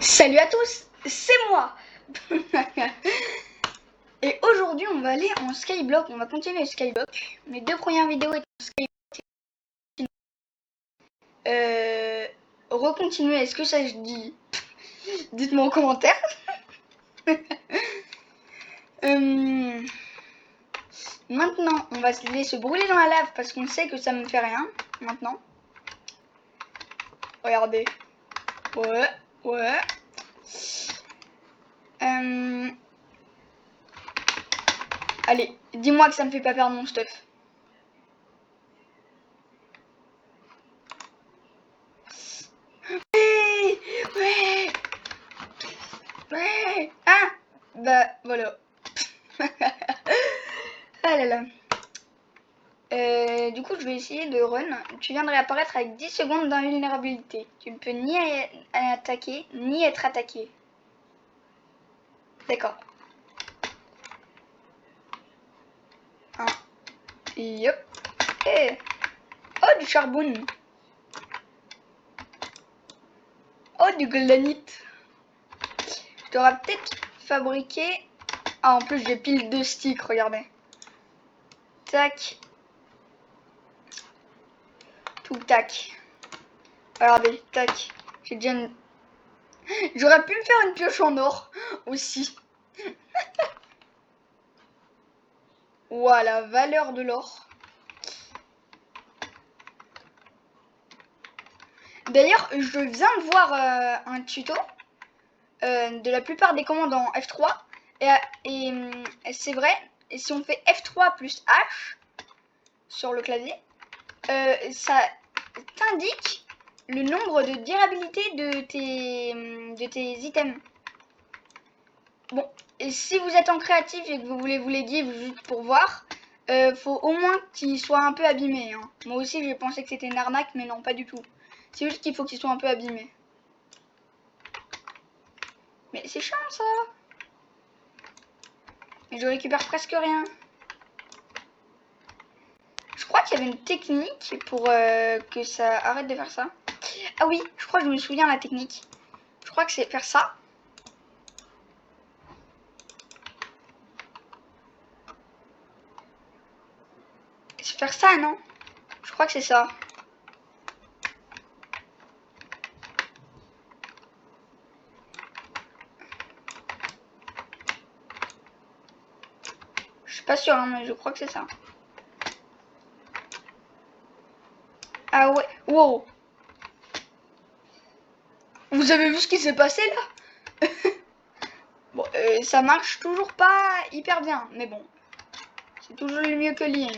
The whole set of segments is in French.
Salut à tous, c'est moi. Et aujourd'hui on va aller en skyblock, on va continuer le skyblock. Mes deux premières vidéos étaient en skyblock. Recontinuer, est-ce que ça je dis? Dites-moi en commentaire. Maintenant on va se laisser brûler dans la lave parce qu'on sait que ça me fait rien. Maintenant. Regardez. Ouais. Allez, dis-moi que ça me fait pas perdre mon stuff. Ouais. Ah. Bah voilà. Ah là là. Du coup, je vais essayer de run. Tu viens de réapparaître avec 10 secondes d'invulnérabilité. Tu ne peux ni attaquer, ni être attaqué. D'accord. Yop. Hey. Oh, du charbon. Oh, du goldanite. Je t'aurais peut-être fabriqué... Ah, en plus, j'ai pile 2 sticks, regardez. Tac. Tout tac. Regardez, tac. J'ai déjà une... J'aurais pu me faire une pioche en or aussi. Voilà, valeur de l'or. D'ailleurs, je viens de voir un tuto de la plupart des commandes en F3. Et c'est vrai, et si on fait F3 plus H sur le clavier, ça t'indique le nombre de durabilité de tes items. Bon, et si vous êtes en créatif et que vous voulez vous les give juste pour voir, faut au moins qu'ils soient un peu abîmés. Hein. Moi aussi j'ai pensé que c'était une arnaque, mais non, pas du tout. C'est juste qu'il faut qu'ils soient un peu abîmés. Mais c'est chiant ça. Mais je récupère presque rien. Je crois qu'il y avait une technique pour que ça arrête de faire ça. Ah oui, je crois que je me souviens la technique. Je crois que c'est faire ça. C'est faire ça, non? Je crois que c'est ça. Je suis pas sûre, hein, mais je crois que c'est ça. Ah ouais, wow. Vous avez vu ce qui s'est passé là? Bon, ça marche toujours pas hyper bien, mais bon. C'est toujours mieux que l'IA.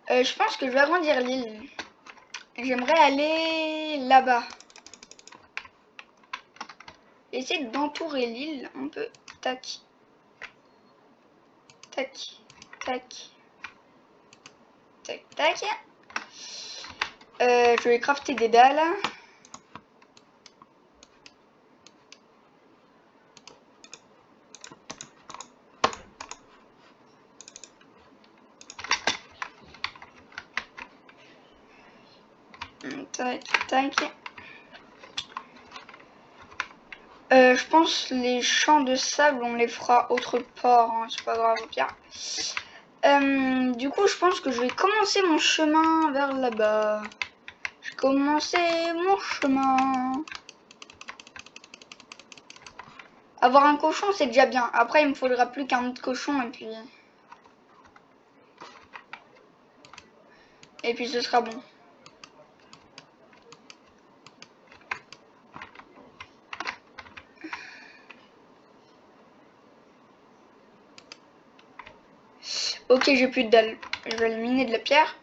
Je pense que je vais agrandir l'île. J'aimerais aller là-bas. Essayer d'entourer l'île un peu. Tac. Tac. Tac. Tac, tac. Je vais crafter des dalles. Tac, tac. Je pense les champs de sable, on les fera autre part. Hein, c'est pas grave, au pire. Du coup, je pense que je vais commencer mon chemin vers là-bas. Je vais commencer mon chemin. Avoir un cochon, c'est déjà bien. Après, il me faudra plus qu'un autre cochon et puis... Et puis ce sera bon. Ok, j'ai plus de dalles. Je vais aller miner de la pierre.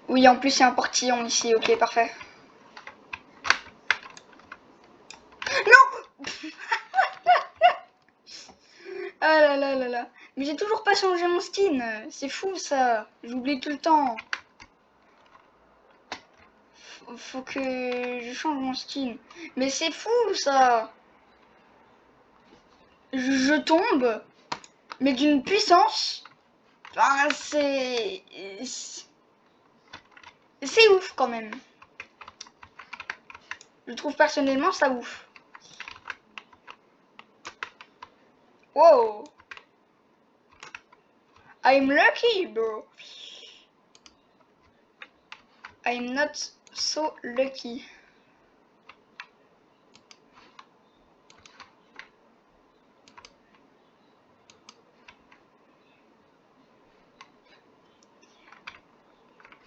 Oui, en plus, il y a un portillon ici. Ok, parfait. Non. Ah là là là là. Mais j'ai toujours pas changé mon skin. C'est fou, ça. J'oublie tout le temps. Faut que je change mon skin. Mais c'est fou ça. Je tombe, mais d'une puissance. Enfin, c'est ouf quand même. Je trouve personnellement ça ouf. Wow. I'm lucky, bro. I'm not so lucky.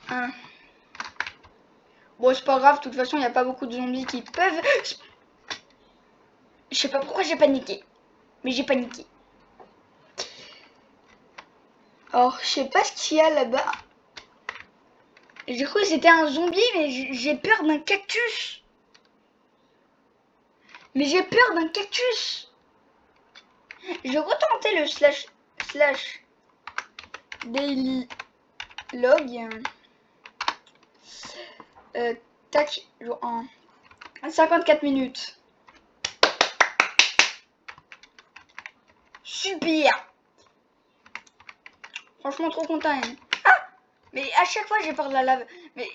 Hein. Bon, c'est pas grave, de toute façon, il n'y a pas beaucoup de zombies qui peuvent... Je sais pas pourquoi j'ai paniqué. Mais j'ai paniqué. Alors, je sais pas ce qu'il y a là-bas. J'ai cru que c'était un zombie, mais j'ai peur d'un cactus. Mais j'ai peur d'un cactus. Je vais retenter le slash daily log. Tac, jour 1. 54 minutes. Super. Franchement, trop content. Ah, mais à chaque fois, j'ai peur de la lave. Mais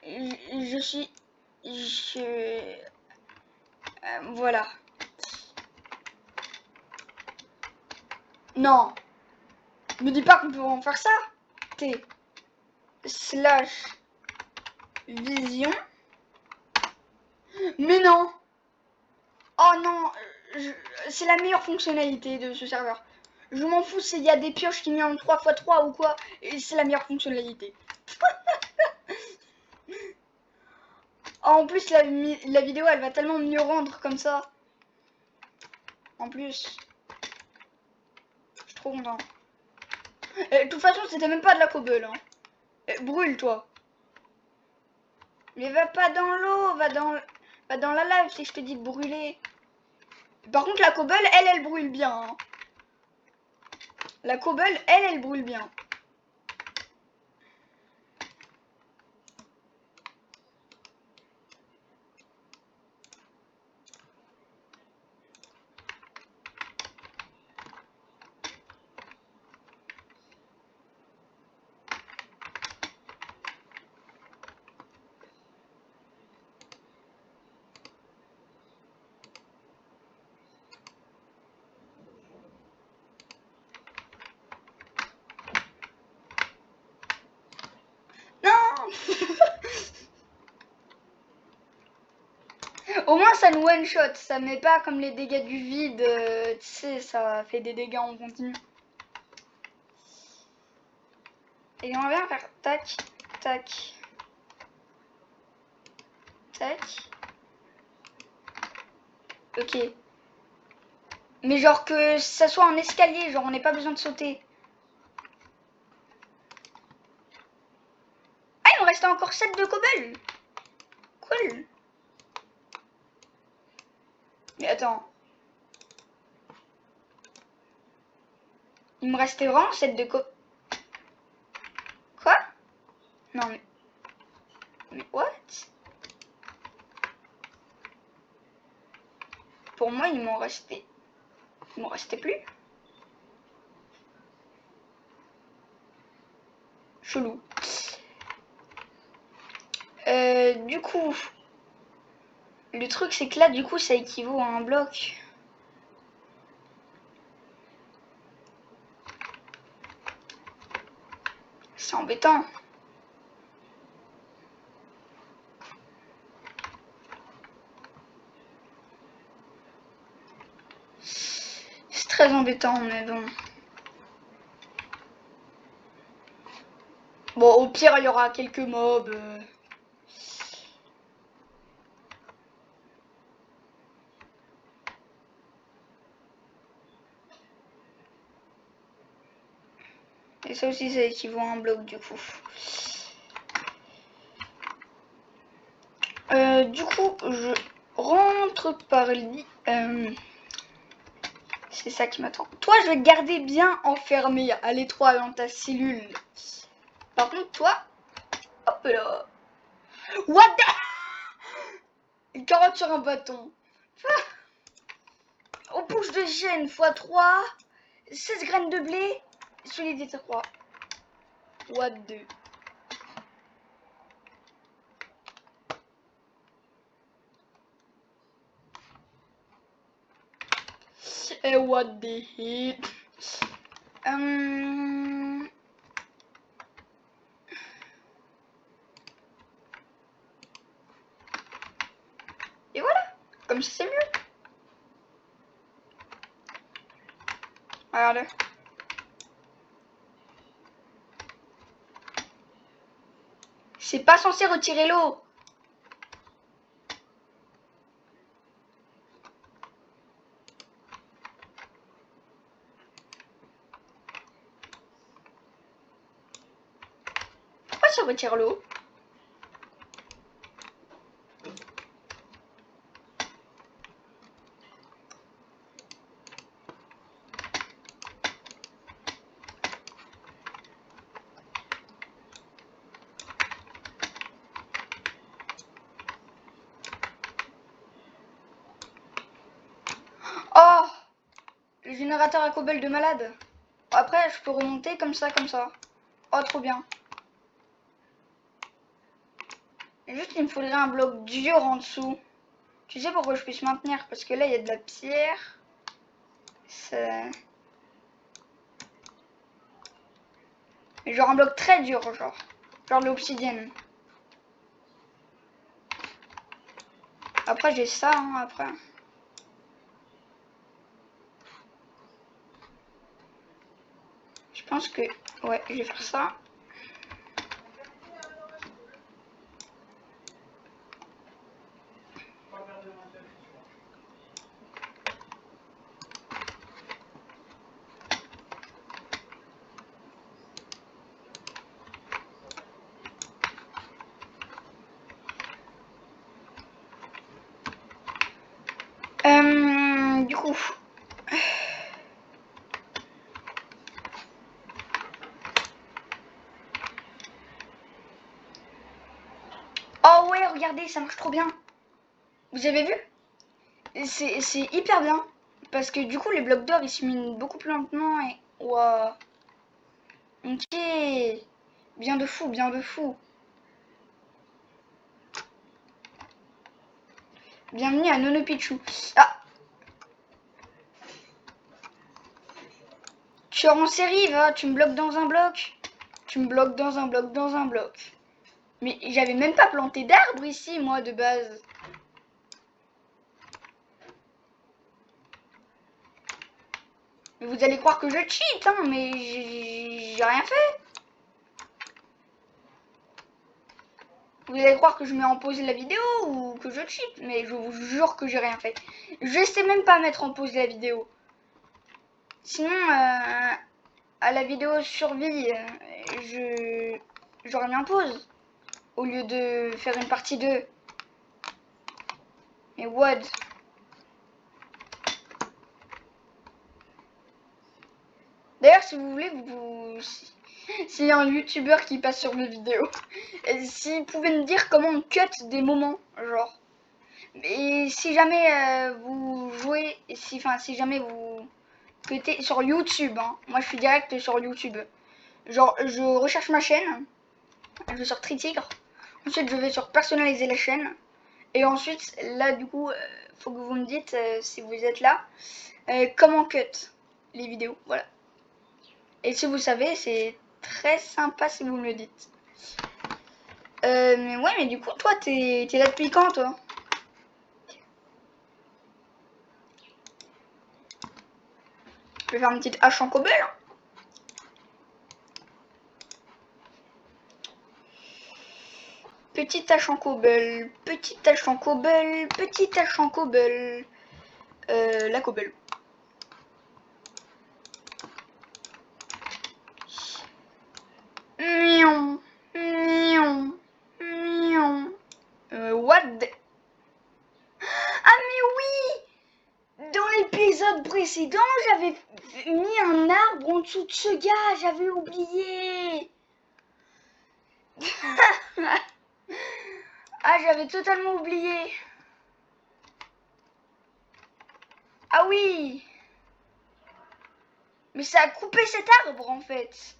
je suis... voilà. Non. Me dis pas qu'on peut en faire ça. T slash vision. Mais non. Oh non. C'est la meilleure fonctionnalité de ce serveur. Je m'en fous s'il y a des pioches qui mis en 3x3 ou quoi. Et c'est la meilleure fonctionnalité. En plus, la vidéo, elle va tellement mieux rendre comme ça. En plus. Je suis trop content. De toute façon, c'était même pas de la cobble. Hein. Brûle, toi. Mais va pas dans l'eau, va dans la lave si je te dis de brûler. Par contre, la cobble, elle brûle bien. Hein. La cobble, elle brûle bien. Au moins ça nous one shot, ça met pas comme les dégâts du vide, tu sais, ça fait des dégâts en continu. Et on va bien faire tac, tac, tac. Ok. Mais genre que ça soit en escalier, genre on n'ait pas besoin de sauter. Ah, il me restait encore 7 de cobble. Cool. Mais attends. Il me restait vraiment 7 de cobble. Quoi? Non mais... Mais what? Pour moi, il m'en restait... Il m'en restait plus. Chelou. Du coup... Le truc, c'est que là, du coup, ça équivaut à un bloc. C'est embêtant. C'est très embêtant, mais bon. Bon, au pire, il y aura quelques mobs. Et ça aussi, ça équivaut à un bloc, du coup. Du coup, je rentre par lit. C'est ça qui m'attend. Toi, je vais te garder bien enfermé à l'étroit dans ta cellule. Par contre, toi, hop là. What the... Une carotte sur un bâton. Aux bouches de chêne x3. 16 graines de blé. Solidité 3. What the... what the heck. Et voilà. Comme ça c'est mieux. Regarde. C'est pas censé retirer l'eau. Pourquoi ça retire l'eau? Oh, le générateur à cobble de malade. Après, je peux remonter comme ça, comme ça. Oh, trop bien. Juste, il me faudrait un bloc dur en dessous. Tu sais pourquoi je puisse maintenir? Parce que là, il y a de la pierre. Genre un bloc très dur, genre l'obsidienne. Après, j'ai ça, hein, après. Je pense que... Ouais, je vais faire ça. Du coup... Oh ouais, regardez, ça marche trop bien. Vous avez vu? C'est hyper bien. Parce que du coup, les blocs d'or, ils se minent beaucoup plus lentement et... Wow. Ok. Bien de fou, bien de fou. Bienvenue à Nono Pichou. Ah! Tu es en série, va. Tu me bloques dans un bloc. Tu me bloques dans un bloc, dans un bloc. Mais j'avais même pas planté d'arbre ici, moi, de base. Mais vous allez croire que je cheat, hein, mais j'ai rien fait. Vous allez croire que je mets en pause la vidéo ou que je cheat, mais je vous jure que j'ai rien fait. Je sais même pas mettre en pause la vidéo. Sinon, à la vidéo survie, j'aurais mis en pause au lieu de faire une partie 2. Mais what? D'ailleurs, si vous voulez, s'il y a un youtubeur qui passe sur mes vidéos, s'il pouvait me dire comment on cut des moments, genre. Et si jamais vous jouez, si jamais vous cutez sur YouTube, hein, moi je suis direct sur YouTube. Genre, je recherche ma chaîne, je vais sur Tritigre, ensuite je vais sur personnaliser la chaîne, et ensuite, là du coup, faut que vous me dites, si vous êtes là, comment cut les vidéos, voilà. Et si vous savez, c'est très sympa si vous me le dites. Mais ouais, mais du coup, toi, t'es là depuis quand, toi? Je vais faire une petite hache en cobble. Petite hache en cobble, petite hache en cobble, petite hache en cobble. La cobble. Mion, mion, mion. What the... Ah mais oui! Dans l'épisode précédent, j'avais mis un arbre en dessous de ce gars, j'avais oublié. Ah, j'avais totalement oublié. Ah oui. Mais ça a coupé cet arbre en fait.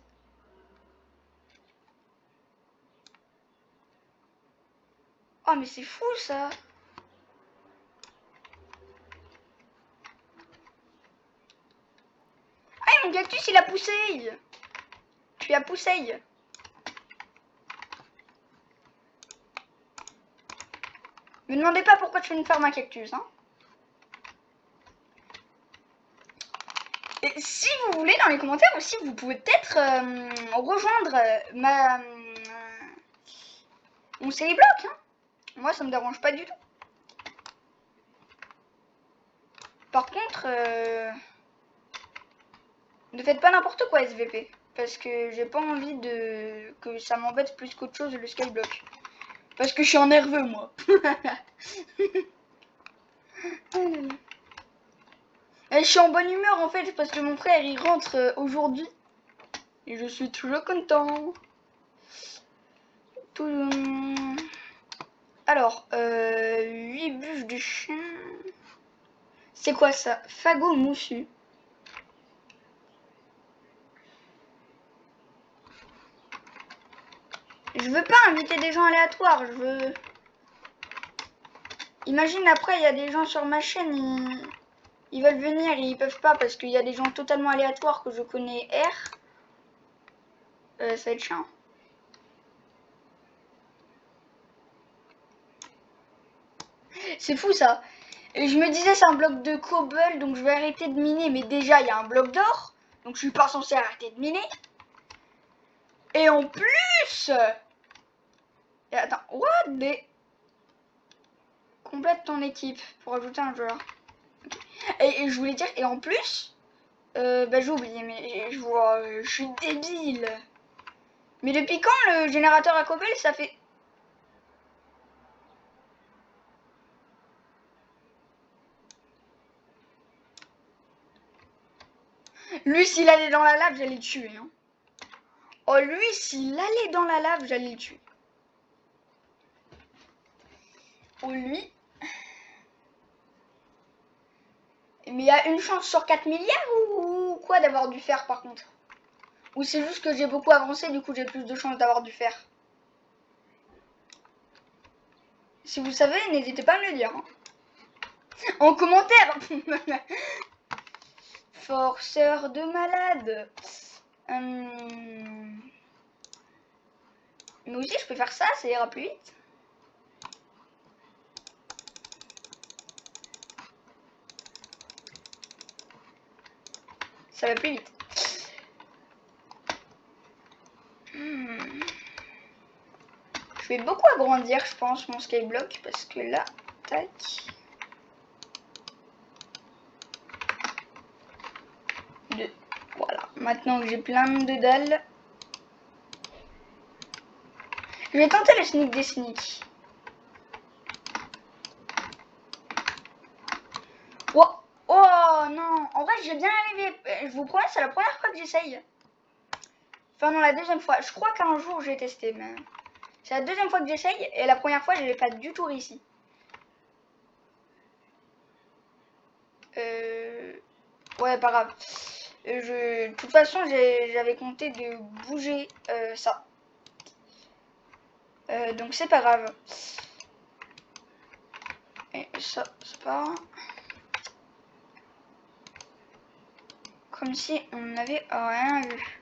Oh mais c'est fou ça. Ah mon cactus il a poussé. Tu as poussé. Me demandez pas pourquoi tu fais une ferme à cactus hein. Et si vous voulez dans les commentaires aussi vous pouvez peut-être rejoindre mon série bloc hein. Moi ça me dérange pas du tout. Par contre ne faites pas n'importe quoi SVP. Parce que j'ai pas envie de que ça m'embête plus qu'autre chose le skyblock. Parce que je suis en nerveux moi. Et je suis en bonne humeur en fait parce que mon frère il rentre aujourd'hui. Et je suis toujours content. Alors, 8 bûches de chien. C'est quoi ça? Fagot moussu. Je veux pas inviter des gens aléatoires, je veux... Imagine après, il y a des gens sur ma chaîne, ils veulent venir et ils peuvent pas parce qu'il y a des gens totalement aléatoires que je connais R. Ça va être chiant. C'est fou ça. Et je me disais c'est un bloc de cobble donc je vais arrêter de miner. Mais déjà il y a un bloc d'or. Donc je suis pas censé arrêter de miner. Et en plus... Et attends, what? Mais... Complète ton équipe pour ajouter un joueur. Okay. Et je voulais dire, et en plus... bah j'ai oublié, mais je vois, je suis débile. Mais depuis quand le générateur à cobble ça fait... Lui s'il allait dans la lave j'allais le tuer hein. Oh lui s'il allait dans la lave j'allais le tuer. Oh lui... Mais il y a une chance sur 4 milliards ou quoi d'avoir du fer par contre? Ou c'est juste que j'ai beaucoup avancé du coup j'ai plus de chances d'avoir du fer? Si vous savez n'hésitez pas à me le dire hein. En commentaire. Forceur de malade. Mais aussi je peux faire ça, ça ira plus vite. Ça va plus vite. Je vais beaucoup agrandir je pense mon skyblock parce que là, tac. Voilà, maintenant que j'ai plein de dalles. Je vais tenter le sneak des sneaks. Oh, oh non, en vrai j'ai bien arrivé. Je vous promets, c'est la première fois que j'essaye. Enfin non, la deuxième fois. Je crois qu'un jour j'ai testé, mais c'est la deuxième fois que j'essaye et la première fois je n'ai pas du tout réussi. Ouais, pas grave. De toute façon, j'avais compté de bouger ça. Donc c'est pas grave. Et ça, c'est pas... Comme si on n'avait rien vu.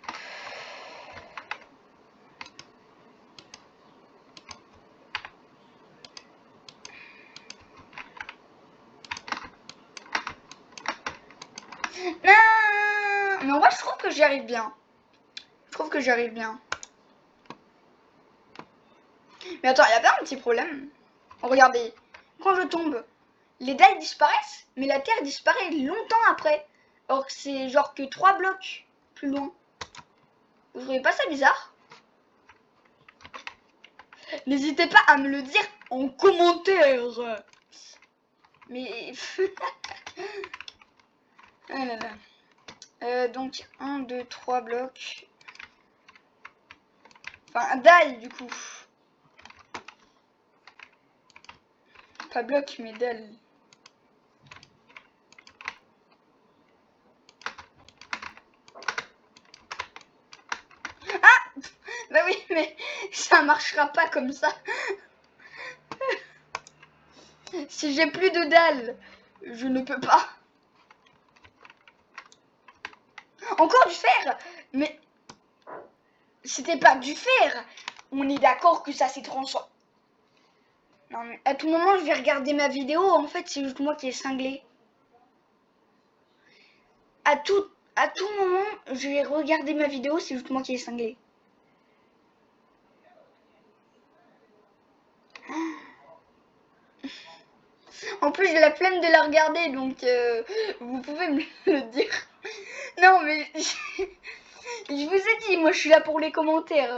Non, mais en vrai, je trouve que j'y arrive bien. Je trouve que j'y arrive bien. Mais attends, il y a bien un petit problème. Regardez, quand je tombe, les dalles disparaissent, mais la terre disparaît longtemps après. Or que c'est genre que 3 blocs plus loin. Vous trouvez pas ça bizarre? N'hésitez pas à me le dire en commentaire. Mais... ah là là. Donc 1, 2, 3 blocs. Enfin, dalle du coup. Pas bloc, mais dalle. Ah! Bah oui, mais ça marchera pas comme ça. Si j'ai plus de dalles, je ne peux pas. Encore du fer! Mais c'était pas du fer. On est d'accord que ça s'est transformé. Non mais à tout moment je vais regarder ma vidéo. En fait c'est juste moi qui est cinglé. À tout moment je vais regarder ma vidéo. C'est juste moi qui est cinglé. En plus j'ai la flemme de la regarder. Donc vous pouvez me le dire. Non mais je vous ai dit. Moi je suis là pour les commentaires.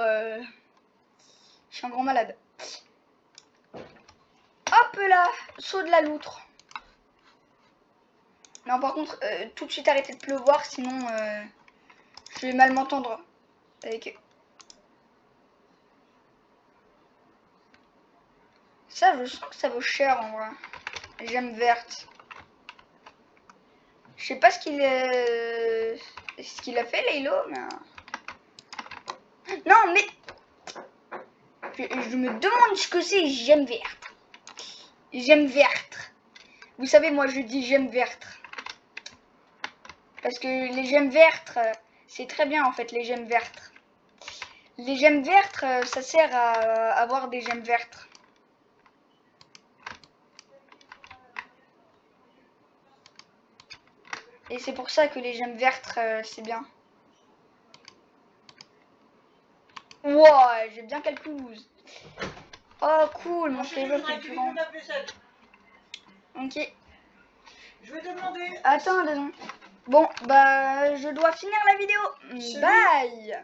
Je suis un grand malade. Hop là, saut de la loutre. Non par contre, tout de suite arrêtez de pleuvoir, sinon je vais mal m'entendre avec eux. Ça, je sens que ça vaut cher en vrai. Gemme verte. Je sais pas ce qu'il a fait, Laylo, mais... Non, mais... Je me demande ce que c'est gemme verte. Gemme verte. Vous savez, moi, je dis gemme verte. Parce que les gemmes vertes, c'est très bien, en fait, les gemmes vertes. Les gemmes vertes, ça sert à avoir des gemmes vertes. Et c'est pour ça que les gemmes vertes, c'est bien. Wow, j'ai bien calculé. Oh cool, mon playbook est plus grand. Ok. Je vais te demander. Attends, attends. Bon, bah, je dois finir la vidéo. Bye.